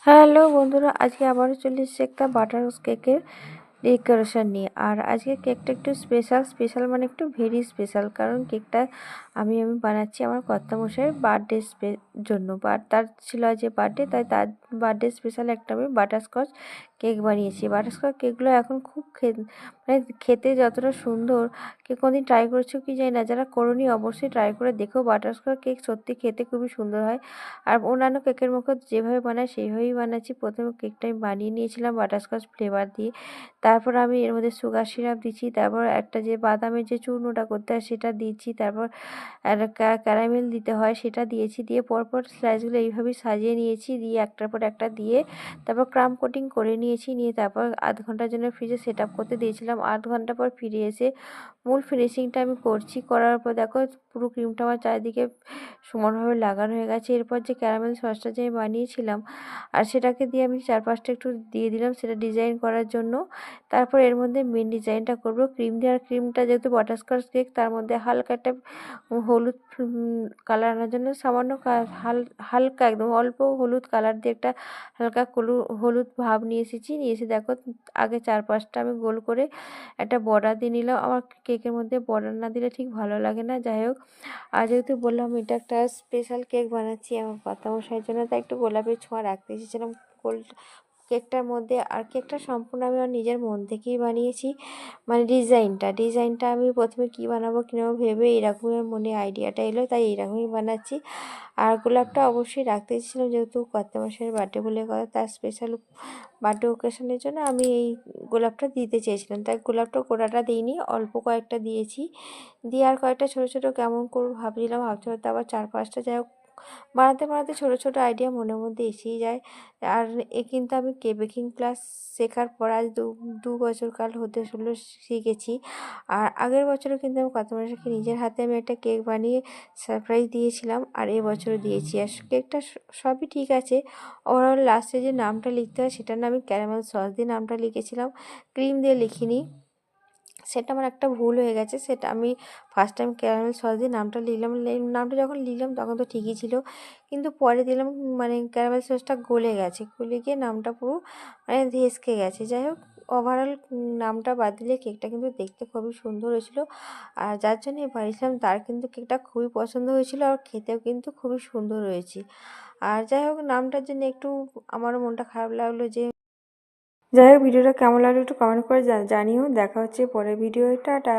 Hello বন্ধুরা, আজকে আবারও চলে এসেছি একটা বাটার কেকের ডেকোরেশন নিয়ে। আর আজকে কেকটা একটু স্পেশাল মানে একটু ভেরি স্পেশাল, কারণ কেকটা আমি বানাচ্ছি আমার কর্তামশাইয়ের বার্থডে জন্য। তার ছিল আজ বার্থডে, তাই তার বার্থডে স্পেশাল একটা আমি বাটারস্কচ কেক বানিয়েছি। বাটারস্কচ কেকগুলো এখন খুব মানে খেতে যতটা সুন্দর, কে কোনদিন ট্রাই করেছো কি জানি না, যারা করোনি অবশ্যই ট্রাই করে দেখো। বাটারস্কচ কেক সত্যি খেতে খুবই সুন্দর হয়। আর অন্যান্য কেকের মতো যেভাবে বানায় সেইভাবেই বানাচ্ছি। প্রথমে কেকটা আমি বানিয়ে নিয়েছিলাম বাটারস্কচ ফ্লেভার দিয়ে, তারপর আমি এর মধ্যে সুগার সিরাপ দিচ্ছি, তারপর একটা যে বাদামের যে চূর্ণটা করতে হয় সেটা দিচ্ছি, তারপর ক্যারামেল দিতে হয় সেটা দিয়েছি, দিয়ে পরপর স্লাইসগুলো এইভাবেই সাজিয়ে নিয়েছি, দিয়ে একটার পর একটা দিয়ে তারপর ক্রাম কোটিং করে নিয়েছি। নিয়ে তারপর আধ ঘন্টার জন্য ফ্রিজে সেট আপ করতে দিয়েছিলাম। আধ ঘন্টা পর ফিরে এসে মূল ফিনিশিংটা আমি করছি। করার পর দেখো পুরো ক্রিমটা আমার চারিদিকে সমানভাবে লাগানো হয়ে গেছে। এরপর যে ক্যারামেল সসটা যে আমি বানিয়েছিলাম আর সেটাকে দিয়ে আমি চারপাশটা একটু দিয়ে দিলাম সেটা ডিজাইন করার জন্য। তারপর এর মধ্যে মেন ডিজাইনটা করব ক্রিম দিয়ে। আর ক্রিমটা যেহেতু বাটারস্কচ কেক, তার মধ্যে হালকা একটা হলুদ কালার আনার জন্য সামান্য হালকা একদম অল্প হলুদ কালার দিয়ে একটা হালকা হলুদ ভাব নিয়ে এসে দেখো আগে চারপাশটা আমি গোল করে একটা বর্ডার দিয়ে নিলাম। আমার কেকের মধ্যে বর্ডার না দিলে ঠিক ভালো লাগে না। যাই হোক, আর যেহেতু বললাম এটা একটা স্পেশাল কেক বানাচ্ছি আমার কর্তামশাইয়ের জন্য, তাই একটু গোলাপের ছোঁয়া রাখতে এসেছিলাম কেকটার মধ্যে। আর কেকটা সম্পূর্ণ আমি আমার নিজের মন থেকেই বানিয়েছি। মানে ডিজাইনটা আমি প্রথমে কী বানাবো ভেবে এরকমই মনে আইডিয়াটা এলো, তাই এইরকমই বানাচ্ছি। আর গোলাপটা অবশ্যই রাখতে চেয়েছিলাম, যেহেতু কর্তামশাইয়ের বার্থডে বলে কথা, তার স্পেশাল বার্থডে ওকেশনের জন্য আমি এই গোলাপটা দিতে চেয়েছিলাম। তাই গোলাপটা গোটাটা দিইনি, অল্প কয়েকটা দিয়েছি। দিয়ে আর কয়েকটা ছোটো ছোটো কেমন করবো ভাবছিলাম, ভাবতে আবার চার পাঁচটা, যাই হোক বানাতে ছোটো আইডিয়া মনের মধ্যে এসেই যায়। আর কিন্তু আমি বেকিং ক্লাস শেখার পর আজ দু বছর কাল হতে হলো শিখেছি। আর আগের বছরও কিন্তু আমি কর্তামশাইকে নিজের হাতে আমি একটা কেক বানিয়ে সারপ্রাইজ দিয়েছিলাম, আর এবছরও দিয়েছি। আর কেকটা সবই ঠিক আছে। ওভারঅল লাস্টে যে নামটা লিখতে হয় সেটার নামে ক্যারামেল সস দিয়ে নামটা লিখেছিলাম, ক্রিম দিয়ে লিখিনি। সেটা আমার একটা ভুল হয়ে গেছে। সেটা আমি ফার্স্ট টাইম ক্যারামেল সস দিয়ে নামটা লিখলাম। নামটা যখন লিখলাম তখন তো ঠিকই ছিল, কিন্তু পরে দিলাম মানে ক্যারামেল সসটা গলে গেছে, গলে গিয়ে নামটা পুরো মানে ধেসকে গেছে। যাই হোক, ওভারঅল নামটা বাদ দিলে কেকটা কিন্তু দেখতে খুবই সুন্দর হয়েছিল। আর যার জন্য বানিয়েছিলাম তার কিন্তু কেকটা খুবই পছন্দ হয়েছিল, আর খেতেও কিন্তু খুবই সুন্দর হয়েছে। আর যাই হোক, নামটার জন্য একটু আমারও মনটা খারাপ লাগলো। যাই হোক, ভিডিওটা কেমন লাগলো একটু কমেন্ট করে জানিও। দেখা হচ্ছে পরের ভিডিও। টাটা।